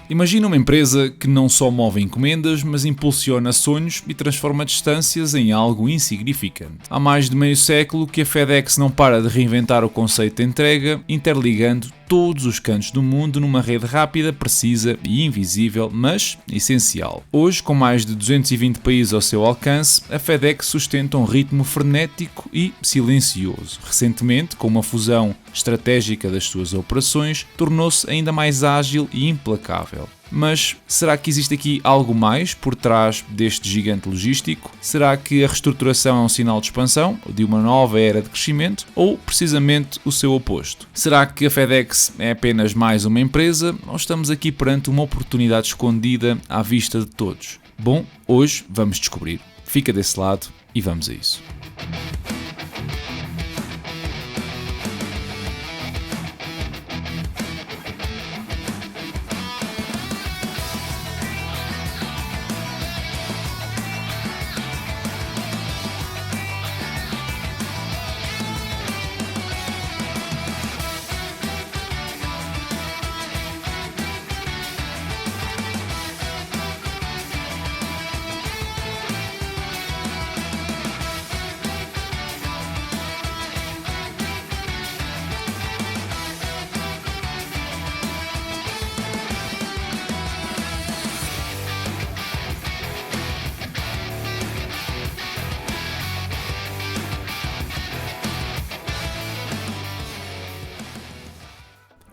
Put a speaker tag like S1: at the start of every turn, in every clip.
S1: Imagina uma empresa que não só move encomendas, mas impulsiona sonhos e transforma distâncias em algo insignificante. Há mais de meio século que a FedEx não para de reinventar o conceito de entrega, interligando todos os cantos do mundo numa rede rápida, precisa e invisível, mas essencial. Hoje, com mais de 220 países ao seu alcance, a FedEx sustenta um ritmo frenético e silencioso. Recentemente, com uma fusão estratégica das suas operações, tornou-se ainda mais ágil e implacável. Mas será que existe aqui algo mais por trás deste gigante logístico? Será que a reestruturação é um sinal de expansão, de uma nova era de crescimento, ou precisamente o seu oposto? Será que a FedEx é apenas mais uma empresa, ou estamos aqui perante uma oportunidade escondida à vista de todos? Bom, hoje vamos descobrir. Fica desse lado e vamos a isso.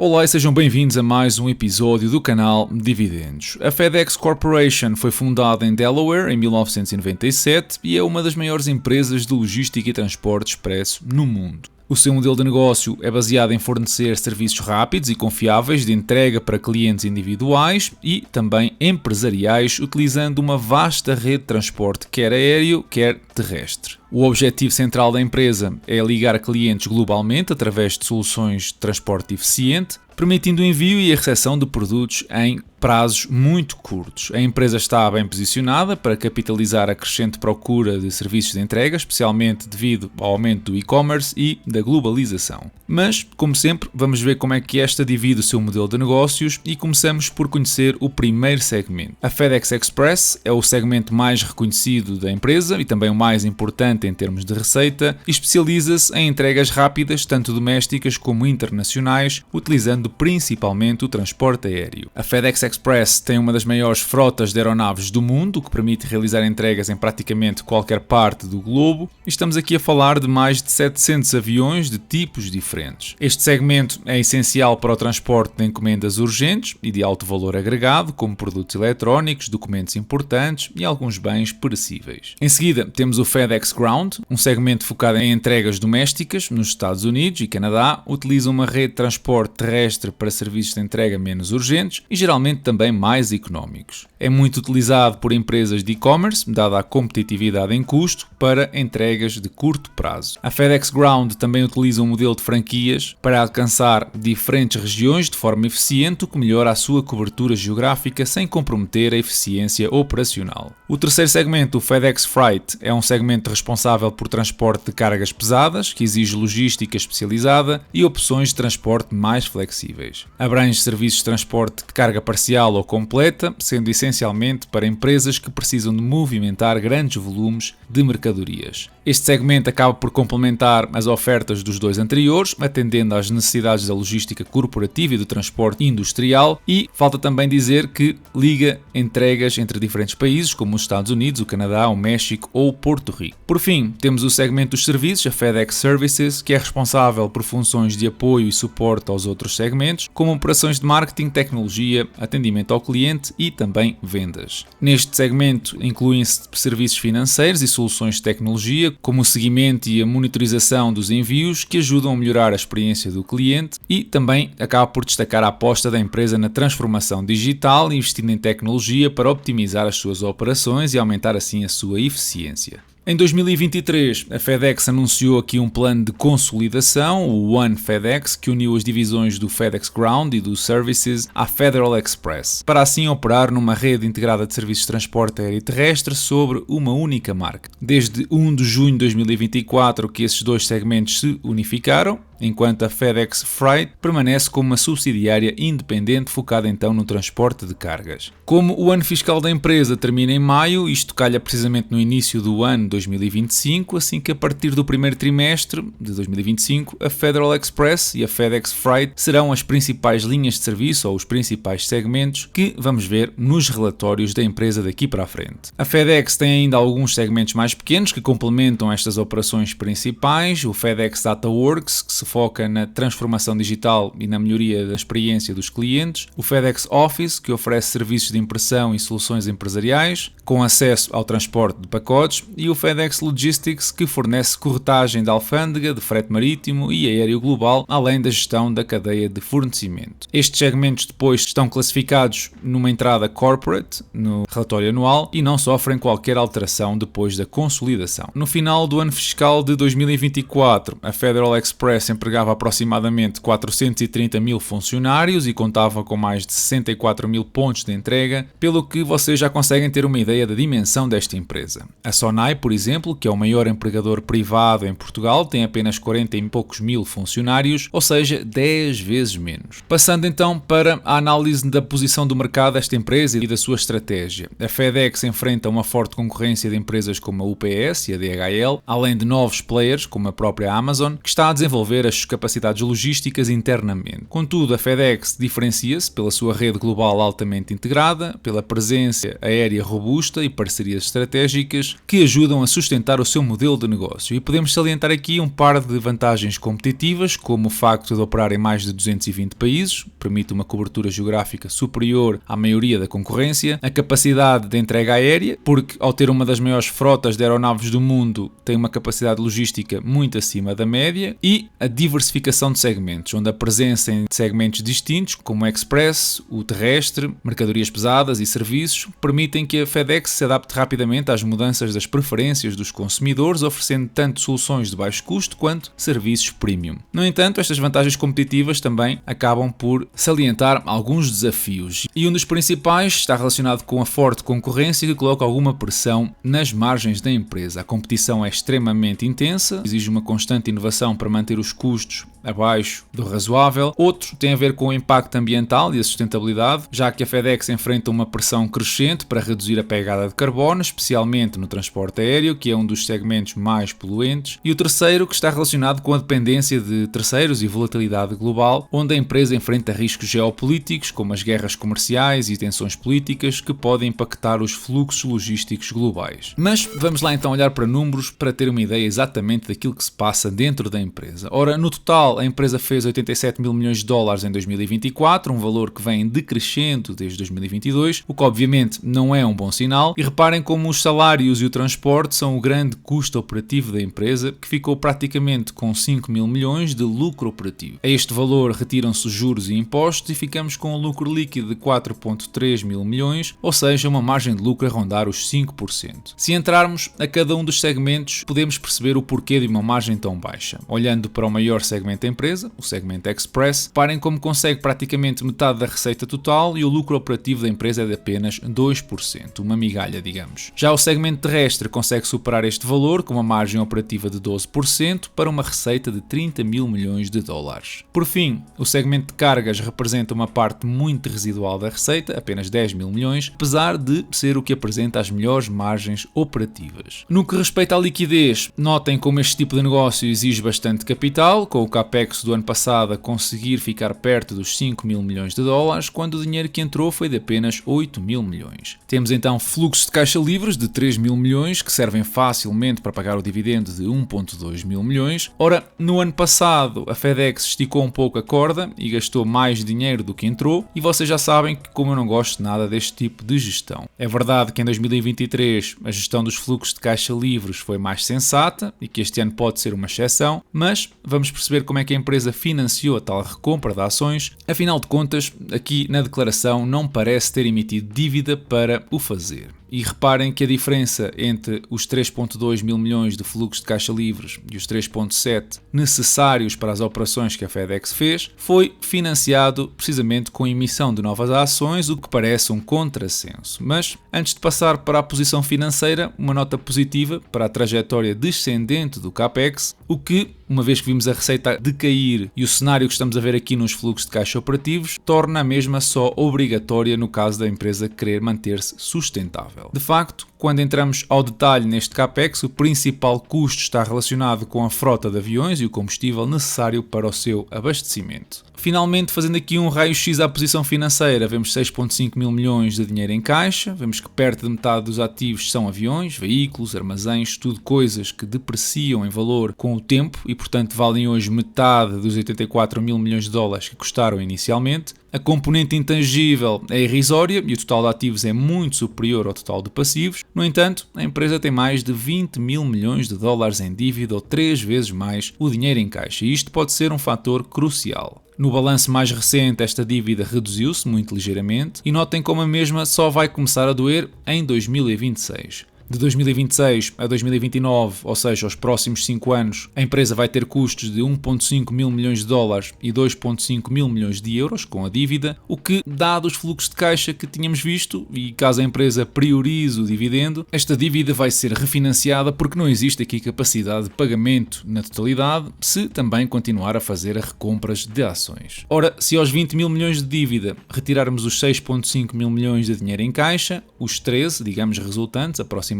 S1: Olá e sejam bem-vindos a mais um episódio do canal Dividendos. A FedEx Corporation foi fundada em Delaware em 1997 e é uma das maiores empresas de logística e transporte expresso no mundo. O seu modelo de negócio é baseado em fornecer serviços rápidos e confiáveis de entrega para clientes individuais e também empresariais, utilizando uma vasta rede de transporte, quer aéreo, quer terrestre. O objetivo central da empresa é ligar clientes globalmente através de soluções de transporte eficiente, permitindo o envio e a recepção de produtos em prazos muito curtos. A empresa está bem posicionada para capitalizar a crescente procura de serviços de entrega, especialmente devido ao aumento do e-commerce e da globalização. Mas, como sempre, vamos ver como é que esta divide o seu modelo de negócios e começamos por conhecer o primeiro segmento. A FedEx Express é o segmento mais reconhecido da empresa e também o mais importante em termos de receita e especializa-se em entregas rápidas, tanto domésticas como internacionais, utilizando principalmente o transporte aéreo. A FedEx Express tem uma das maiores frotas de aeronaves do mundo, o que permite realizar entregas em praticamente qualquer parte do globo, e estamos aqui a falar de mais de 700 aviões de tipos diferentes. Este segmento é essencial para o transporte de encomendas urgentes e de alto valor agregado, como produtos eletrónicos, documentos importantes e alguns bens perecíveis. Em seguida, temos o FedEx Ground, um segmento focado em entregas domésticas nos Estados Unidos e Canadá, utiliza uma rede de transporte terrestre para serviços de entrega menos urgentes e geralmente também mais económicos. É muito utilizado por empresas de e-commerce, dada a competitividade em custo, para entregas de curto prazo. A FedEx Ground também utiliza um modelo de franquias para alcançar diferentes regiões de forma eficiente, o que melhora a sua cobertura geográfica sem comprometer a eficiência operacional. O terceiro segmento, o FedEx Freight, é um segmento responsável por transporte de cargas pesadas, que exige logística especializada e opções de transporte mais flexíveis. Abrange serviços de transporte de carga parcial ou completa, sendo essencialmente para empresas que precisam de movimentar grandes volumes de mercadorias. Este segmento acaba por complementar as ofertas dos dois anteriores, atendendo às necessidades da logística corporativa e do transporte industrial, e falta também dizer que liga entregas entre diferentes países, como os Estados Unidos, o Canadá, o México ou Porto Rico. Por fim, temos o segmento dos serviços, a FedEx Services, que é responsável por funções de apoio e suporte aos outros segmentos, como operações de marketing, tecnologia, atendimento ao cliente e também vendas. Neste segmento incluem-se serviços financeiros e soluções de tecnologia, como o seguimento e a monitorização dos envios, que ajudam a melhorar a experiência do cliente, e também acaba por destacar a aposta da empresa na transformação digital, investindo em tecnologia para optimizar as suas operações e aumentar assim a sua eficiência. Em 2023, a FedEx anunciou aqui um plano de consolidação, o One FedEx, que uniu as divisões do FedEx Ground e do Services à Federal Express, para assim operar numa rede integrada de serviços de transporte aéreo e terrestre sobre uma única marca. Desde 1 de junho de 2024 que esses dois segmentos se unificaram, enquanto a FedEx Freight permanece como uma subsidiária independente focada então no transporte de cargas. Como o ano fiscal da empresa termina em maio, isto calha precisamente no início do ano 2025, assim que a partir do primeiro trimestre de 2025, a Federal Express e a FedEx Freight serão as principais linhas de serviço ou os principais segmentos que vamos ver nos relatórios da empresa daqui para a frente. A FedEx tem ainda alguns segmentos mais pequenos que complementam estas operações principais, o FedEx DataWorks, que se foca na transformação digital e na melhoria da experiência dos clientes, o FedEx Office, que oferece serviços de impressão e soluções empresariais, com acesso ao transporte de pacotes, e o FedEx Logistics, que fornece corretagem de alfândega, de frete marítimo e aéreo global, além da gestão da cadeia de fornecimento. Estes segmentos depois estão classificados numa entrada corporate, no relatório anual, e não sofrem qualquer alteração depois da consolidação. No final do ano fiscal de 2024, a Federal Express empregava aproximadamente 430 mil funcionários e contava com mais de 64 mil pontos de entrega, pelo que vocês já conseguem ter uma ideia da dimensão desta empresa. A Sonai, por exemplo, que é o maior empregador privado em Portugal, tem apenas 40 e poucos mil funcionários, ou seja, 10 vezes menos. Passando então para a análise da posição do mercado desta empresa e da sua estratégia. A FedEx enfrenta uma forte concorrência de empresas como a UPS e a DHL, além de novos players como a própria Amazon, que está a desenvolver as capacidades logísticas internamente. Contudo, a FedEx diferencia-se pela sua rede global altamente integrada, pela presença aérea robusta e parcerias estratégicas que ajudam a sustentar o seu modelo de negócio. E podemos salientar aqui um par de vantagens competitivas, como o facto de operar em mais de 220 países, permite uma cobertura geográfica superior à maioria da concorrência, a capacidade de entrega aérea, porque ao ter uma das maiores frotas de aeronaves do mundo, tem uma capacidade logística muito acima da média, e a diversificação de segmentos, onde a presença em segmentos distintos, como o Express, o terrestre, mercadorias pesadas e serviços, permitem que a FedEx se adapte rapidamente às mudanças das preferências dos consumidores, oferecendo tanto soluções de baixo custo quanto serviços premium. No entanto, estas vantagens competitivas também acabam por salientar alguns desafios, e um dos principais está relacionado com a forte concorrência que coloca alguma pressão nas margens da empresa. A competição é extremamente intensa, exige uma constante inovação para manter os custos abaixo do razoável. Outro tem a ver com o impacto ambiental e a sustentabilidade, já que a FedEx enfrenta uma pressão crescente para reduzir a pegada de carbono, especialmente no transporte aéreo, que é um dos segmentos mais poluentes. E o terceiro, que está relacionado com a dependência de terceiros e volatilidade global, onde a empresa enfrenta riscos geopolíticos, como as guerras comerciais e tensões políticas, que podem impactar os fluxos logísticos globais. Mas vamos lá então olhar para números para ter uma ideia exatamente daquilo que se passa dentro da empresa. Ora, no total, a empresa fez 87 mil milhões de dólares em 2024, um valor que vem decrescendo desde 2022, o que obviamente não é um bom sinal, e reparem como os salários e o transporte são o grande custo operativo da empresa, que ficou praticamente com 5 mil milhões de lucro operativo. A este valor retiram-se os juros e impostos e ficamos com um lucro líquido de 4,3 mil milhões, ou seja, uma margem de lucro a rondar os 5%. Se entrarmos a cada um dos segmentos, podemos perceber o porquê de uma margem tão baixa. Olhando para o maior segmento da empresa, o segmento Express, parem como consegue praticamente metade da receita total e o lucro operativo da empresa é de apenas 2%, uma migalha, digamos. Já o segmento terrestre consegue superar este valor com uma margem operativa de 12% para uma receita de 30 mil milhões de dólares. Por fim, o segmento de cargas representa uma parte muito residual da receita, apenas 10 mil milhões, apesar de ser o que apresenta as melhores margens operativas. No que respeita à liquidez, notem como este tipo de negócio exige bastante capital, com o CAPEX do ano passado a conseguir ficar perto dos 5 mil milhões de dólares, quando o dinheiro que entrou foi de apenas 8 mil milhões. Temos então fluxos de caixa livres de 3 mil milhões, que servem facilmente para pagar o dividendo de 1,2 mil milhões. Ora, no ano passado a FedEx esticou um pouco a corda e gastou mais dinheiro do que entrou, e vocês já sabem que como eu não gosto nada deste tipo de gestão. É verdade que em 2023 a gestão dos fluxos de caixa livres foi mais sensata e que este ano pode ser uma exceção, mas vamos perceber como é que a empresa financiou a tal recompra de ações. Afinal de contas, aqui na declaração não parece ter emitido dívida para o fazer. E reparem que a diferença entre os 3,2 mil milhões de fluxos de caixa livres e os 3,7 necessários para as operações que a FedEx fez foi financiado precisamente com a emissão de novas ações, o que parece um contrassenso. Mas antes de passar para a posição financeira, uma nota positiva para a trajetória descendente do CAPEX, o que, uma vez que vimos a receita decair e o cenário que estamos a ver aqui nos fluxos de caixa operativos, torna a mesma só obrigatória no caso da empresa querer manter-se sustentável. De facto, quando entramos ao detalhe neste CAPEX, o principal custo está relacionado com a frota de aviões e o combustível necessário para o seu abastecimento. Finalmente, fazendo aqui um raio-x à posição financeira, vemos 6,5 mil milhões de dinheiro em caixa, vemos que perto de metade dos ativos são aviões, veículos, armazéns, tudo coisas que depreciam em valor com o tempo e, portanto, valem hoje metade dos 84 mil milhões de dólares que custaram inicialmente. A componente intangível é irrisória e o total de ativos é muito superior ao total de passivos. No entanto, a empresa tem mais de 20 mil milhões de dólares em dívida ou 3 vezes mais o dinheiro em caixa e isto pode ser um fator crucial. No balanço mais recente, esta dívida reduziu-se muito ligeiramente e notem como a mesma só vai começar a doer em 2026. De 2026 a 2029, ou seja, os próximos 5 anos, a empresa vai ter custos de 1,5 mil milhões de dólares e 2,5 mil milhões de euros com a dívida, o que, dado os fluxos de caixa que tínhamos visto, e caso a empresa priorize o dividendo, esta dívida vai ser refinanciada porque não existe aqui capacidade de pagamento na totalidade, se também continuar a fazer recompras de ações. Ora, se aos 20 mil milhões de dívida retirarmos os 6,5 mil milhões de dinheiro em caixa, os 13, digamos, resultantes, aproximadamente,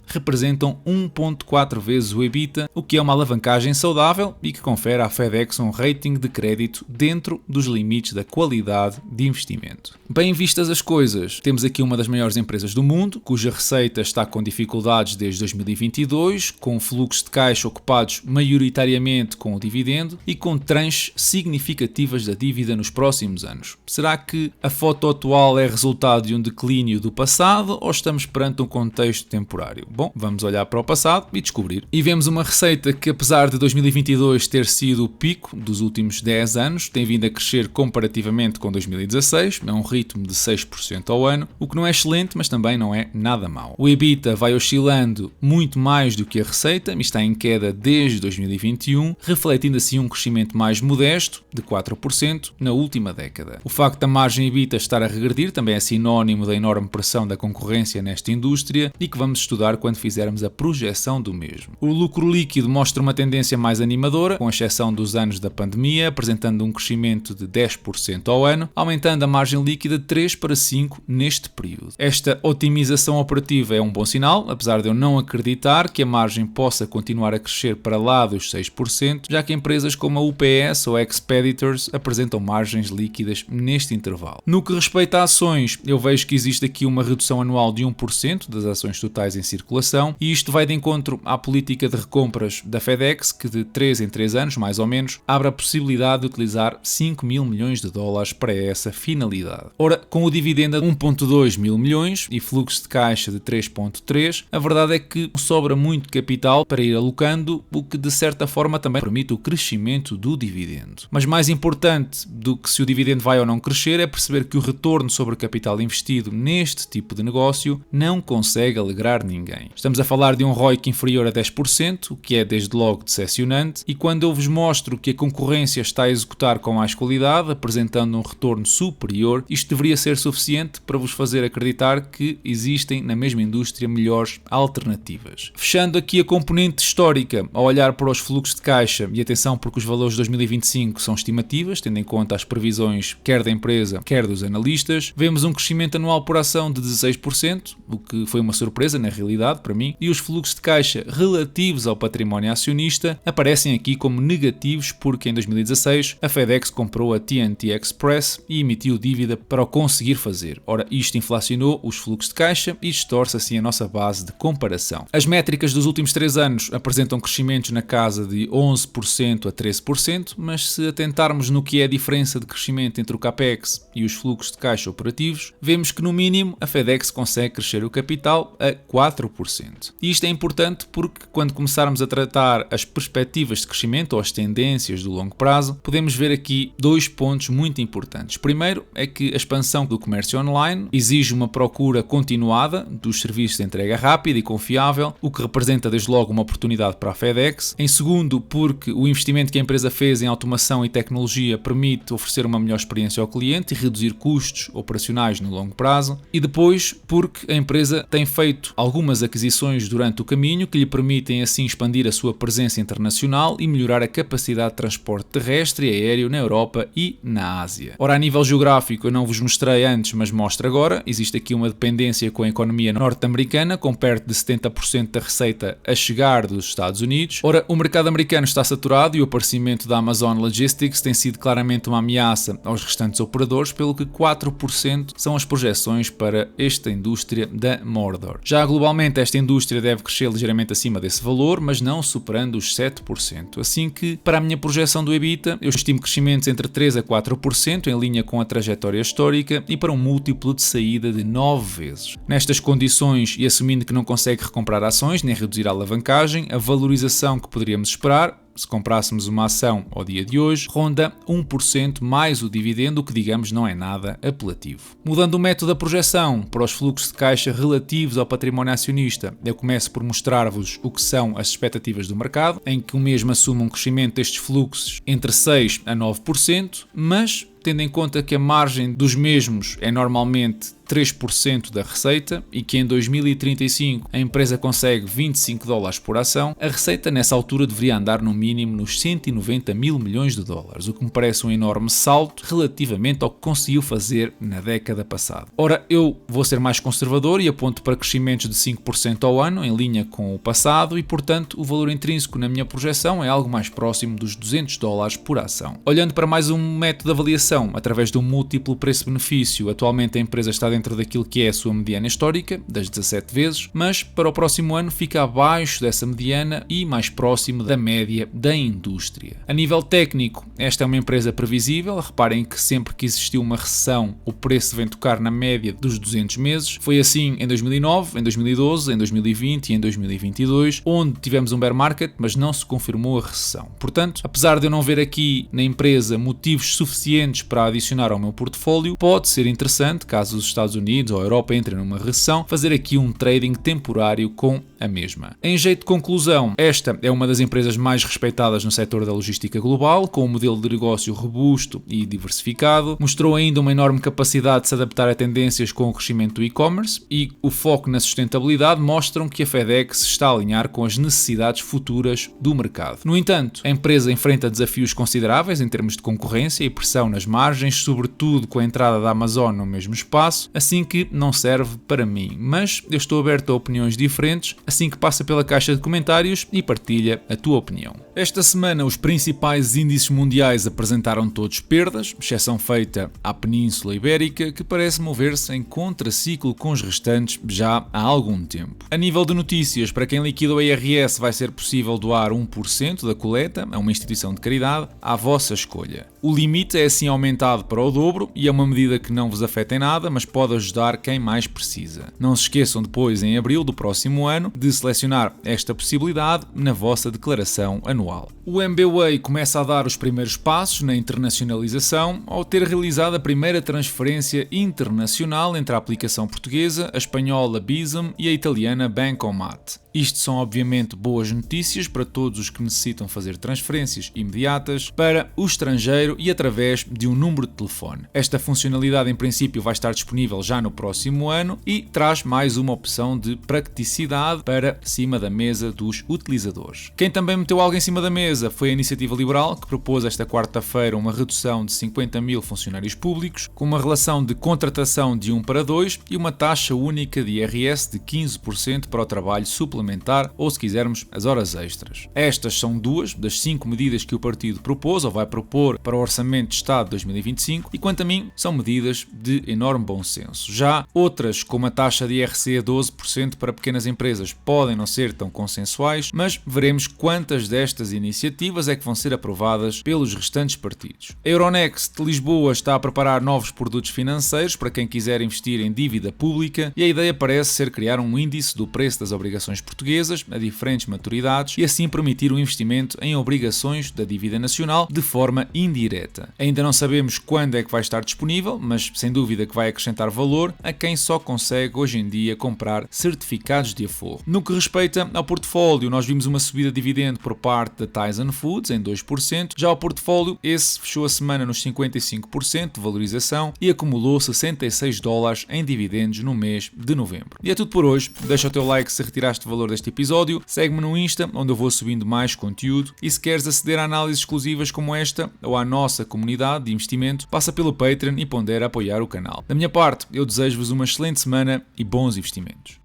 S1: representam 1,4 vezes o EBITDA, o que é uma alavancagem saudável e que confere à FedEx um rating de crédito dentro dos limites da qualidade de investimento. Bem vistas as coisas, temos aqui uma das maiores empresas do mundo, cuja receita está com dificuldades desde 2022, com fluxos de caixa ocupados maioritariamente com o dividendo e com tranches significativas da dívida nos próximos anos. Será que a foto atual é resultado de um declínio do passado ou estamos perante um contexto temporário? Bom, vamos olhar para o passado e descobrir. E vemos uma receita que, apesar de 2022 ter sido o pico dos últimos 10 anos, tem vindo a crescer comparativamente com 2016, é um ritmo de 6% ao ano, o que não é excelente, mas também não é nada mau. O EBITDA vai oscilando muito mais do que a receita, e está em queda desde 2021, refletindo assim um crescimento mais modesto, de 4%, na última década. O facto da margem EBITDA estar a regredir também é sinónimo da enorme pressão da concorrência nesta indústria e que vamos estudar quando fizermos a projeção do mesmo. O lucro líquido mostra uma tendência mais animadora, com exceção dos anos da pandemia, apresentando um crescimento de 10% ao ano, aumentando a margem líquida de 3 para 5 neste período. Esta otimização operativa é um bom sinal, apesar de eu não acreditar que a margem possa continuar a crescer para lá dos 6%, já que empresas como a UPS ou a Expeditors apresentam margens líquidas neste intervalo. No que respeita a ações, eu vejo que existe aqui uma redução anual de 1% das ações totais em circulação e isto vai de encontro à política de recompras da FedEx, que de 3 em 3 anos, mais ou menos, abre a possibilidade de utilizar 5 mil milhões de dólares para essa finalidade. Ora, com o dividendo a 1,2 mil milhões e fluxo de caixa de 3,3, a verdade é que sobra muito capital para ir alocando, o que de certa forma também permite o crescimento do dividendo. Mas mais importante do que se o dividendo vai ou não crescer é perceber que o retorno sobre o capital investido neste tipo de negócio não consegue alegrar ninguém. Estamos a falar de um ROIC inferior a 10%, o que é desde logo decepcionante, e quando eu vos mostro que a concorrência está a executar com mais qualidade, apresentando um retorno superior, isto deveria ser suficiente para vos fazer acreditar que existem na mesma indústria melhores alternativas. Fechando aqui a componente histórica, ao olhar para os fluxos de caixa, e atenção porque os valores de 2025 são estimativas, tendo em conta as previsões quer da empresa, quer dos analistas, vemos um crescimento anual por ação de 16%, o que foi uma surpresa na realidade para mim, e os fluxos de caixa relativos ao património acionista aparecem aqui como negativos porque em 2016 a FedEx comprou a TNT Express e emitiu dívida para o conseguir fazer. Ora, isto inflacionou os fluxos de caixa e distorce assim a nossa base de comparação. As métricas dos últimos 3 anos apresentam crescimentos na casa de 11% a 13%, mas se atentarmos no que é a diferença de crescimento entre o CAPEX e os fluxos de caixa operativos, vemos que no mínimo a FedEx consegue crescer o capital a 4%. E isto é importante porque quando começarmos a tratar as perspectivas de crescimento ou as tendências do longo prazo, podemos ver aqui dois pontos muito importantes. Primeiro é que a expansão do comércio online exige uma procura continuada dos serviços de entrega rápida e confiável, o que representa desde logo uma oportunidade para a FedEx. Em segundo, porque o investimento que a empresa fez em automação e tecnologia permite oferecer uma melhor experiência ao cliente e reduzir custos operacionais no longo prazo. E depois, porque a empresa tem feito algumas aquisições durante o caminho que lhe permitem assim expandir a sua presença internacional e melhorar a capacidade de transporte terrestre e aéreo na Europa e na Ásia. Ora, a nível geográfico eu não vos mostrei antes, mas mostro agora. Existe aqui uma dependência com a economia norte-americana, com perto de 70% da receita a chegar dos Estados Unidos. Ora, o mercado americano está saturado e o aparecimento da Amazon Logistics tem sido claramente uma ameaça aos restantes operadores, pelo que 4% são as projeções para esta indústria da Mordor. Já globalmente esta indústria deve crescer ligeiramente acima desse valor, mas não superando os 7%. Assim que, para a minha projeção do EBITDA, eu estimo crescimentos entre 3% a 4%, em linha com a trajetória histórica, e para um múltiplo de saída de 9 vezes. Nestas condições, e assumindo que não consegue recomprar ações nem reduzir a alavancagem, a valorização que poderíamos esperar, se comprássemos uma ação ao dia de hoje, ronda 1% mais o dividendo, o que digamos não é nada apelativo. Mudando o método da projeção para os fluxos de caixa relativos ao património acionista, eu começo por mostrar-vos o que são as expectativas do mercado, em que o mesmo assume um crescimento destes fluxos entre 6% a 9%, mas tendo em conta que a margem dos mesmos é normalmente 3% da receita e que em 2035 a empresa consegue $25 por ação, a receita nessa altura deveria andar no mínimo nos 190 mil milhões de dólares, o que me parece um enorme salto relativamente ao que conseguiu fazer na década passada. Ora, eu vou ser mais conservador e aponto para crescimentos de 5% ao ano, em linha com o passado, e portanto o valor intrínseco na minha projeção é algo mais próximo dos $200 por ação. Olhando para mais um método de avaliação, através de um múltiplo preço-benefício, atualmente a empresa está dentro daquilo que é a sua mediana histórica, das 17 vezes, mas para o próximo ano fica abaixo dessa mediana e mais próximo da média da indústria. A nível técnico, esta é uma empresa previsível. Reparem que sempre que existiu uma recessão, o preço vem tocar na média dos 200 meses. Foi assim em 2009, em 2012, em 2020 e em 2022, onde tivemos um bear market, mas não se confirmou a recessão. Portanto, apesar de eu não ver aqui na empresa motivos suficientes para adicionar ao meu portfólio, pode ser interessante, caso os Estados Unidos ou a Europa entrem numa recessão, fazer aqui um trading temporário com a mesma. Em jeito de conclusão, esta é uma das empresas mais respeitadas no setor da logística global, com um modelo de negócio robusto e diversificado, mostrou ainda uma enorme capacidade de se adaptar a tendências com o crescimento do e-commerce, e o foco na sustentabilidade mostram que a FedEx se está a alinhar com as necessidades futuras do mercado. No entanto, a empresa enfrenta desafios consideráveis em termos de concorrência e pressão nas margens, sobretudo com a entrada da Amazon no mesmo espaço, assim que não serve para mim. Mas eu estou aberto a opiniões diferentes, assim que passa pela caixa de comentários e partilha a tua opinião. Esta semana os principais índices mundiais apresentaram todos perdas, exceção feita à Península Ibérica, que parece mover-se em contraciclo com os restantes já há algum tempo. A nível de notícias, para quem liquida o IRS vai ser possível doar 1% da coleta a uma instituição de caridade, à vossa escolha. O limite é assim aumentado para o dobro e é uma medida que não vos afeta em nada, mas pode ajudar quem mais precisa. Não se esqueçam depois, em abril do próximo ano, de selecionar esta possibilidade na vossa declaração anual. O MBWay começa a dar os primeiros passos na internacionalização ao ter realizado a primeira transferência internacional entre a aplicação portuguesa, a espanhola Bizum e a italiana Bancomat. Isto são obviamente boas notícias para todos os que necessitam fazer transferências imediatas para o estrangeiro e através de um número de telefone. Esta funcionalidade em princípio vai estar disponível já no próximo ano e traz mais uma opção de praticidade para cima da mesa dos utilizadores. Quem também meteu algo em cima da mesa foi a Iniciativa Liberal, que propôs esta quarta-feira uma redução de 50 mil funcionários públicos, com uma relação de contratação de 1 para 2 e uma taxa única de IRS de 15% para o trabalho suplementar. suplementar ou, se quisermos, as horas extras. Estas são 2 das 5 medidas que o partido propôs ou vai propor para o Orçamento de Estado de 2025 e, quanto a mim, são medidas de enorme bom senso. Já outras, como a taxa de IRC a 12% para pequenas empresas, podem não ser tão consensuais, mas veremos quantas destas iniciativas é que vão ser aprovadas pelos restantes partidos. A Euronext de Lisboa está a preparar novos produtos financeiros para quem quiser investir em dívida pública e a ideia parece ser criar um índice do preço das obrigações portuguesas a diferentes maturidades e assim permitir o investimento em obrigações da dívida nacional de forma indireta. Ainda não sabemos quando é que vai estar disponível, mas sem dúvida que vai acrescentar valor a quem só consegue hoje em dia comprar certificados de aforro. No que respeita ao portfólio, nós vimos uma subida de dividendo por parte da Tyson Foods em 2%, já o portfólio esse fechou a semana nos 55% de valorização e acumulou $66 em dividendos no mês de novembro. E é tudo por hoje, deixa o teu like se retiraste valor deste episódio, segue-me no Insta onde eu vou subindo mais conteúdo e se queres aceder a análises exclusivas como esta ou à nossa comunidade de investimento, passa pelo Patreon e pondera apoiar o canal. Da minha parte, eu desejo-vos uma excelente semana e bons investimentos.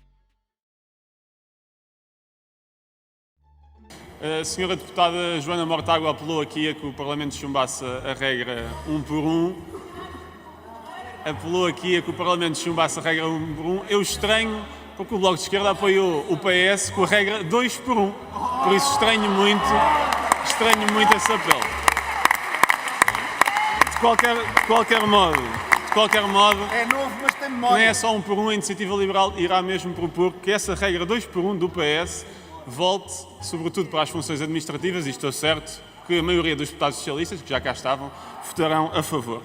S2: A senhora deputada Joana Mortágua apelou aqui a que o Parlamento chumbasse a regra 1 por 1. Apelou aqui a que o Parlamento chumbasse a regra 1 por 1. Eu estranho porque o Bloco de Esquerda apoiou o PS com a regra 2 por 1. Por isso estranho muito esse apelo. De qualquer modo,
S3: é novo, mas tem memória.
S2: não é só 1 por 1, a Iniciativa Liberal irá mesmo propor que essa regra 2 por 1 do PS volte, sobretudo para as funções administrativas, e estou certo que a maioria dos deputados socialistas, que já cá estavam, votarão a favor.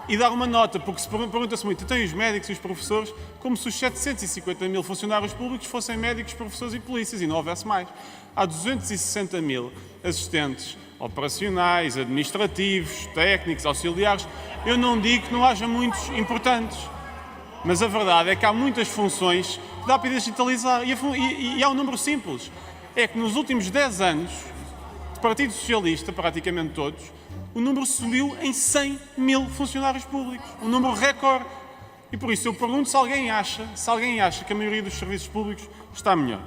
S2: E dar uma nota, porque se pergunta-se muito, então e os médicos e os professores, como se os 750 mil funcionários públicos fossem médicos, professores e polícias, e não houvesse mais. Há 260 mil assistentes operacionais, administrativos, técnicos, auxiliares. Eu não digo que não haja muitos importantes, mas a verdade é que há muitas funções que dá para digitalizar. E há um número simples. É que nos últimos 10 anos, do Partido Socialista, praticamente todos, o número subiu em 100 mil funcionários públicos. Um número recorde. E por isso eu pergunto se alguém acha que a maioria dos serviços públicos está melhor.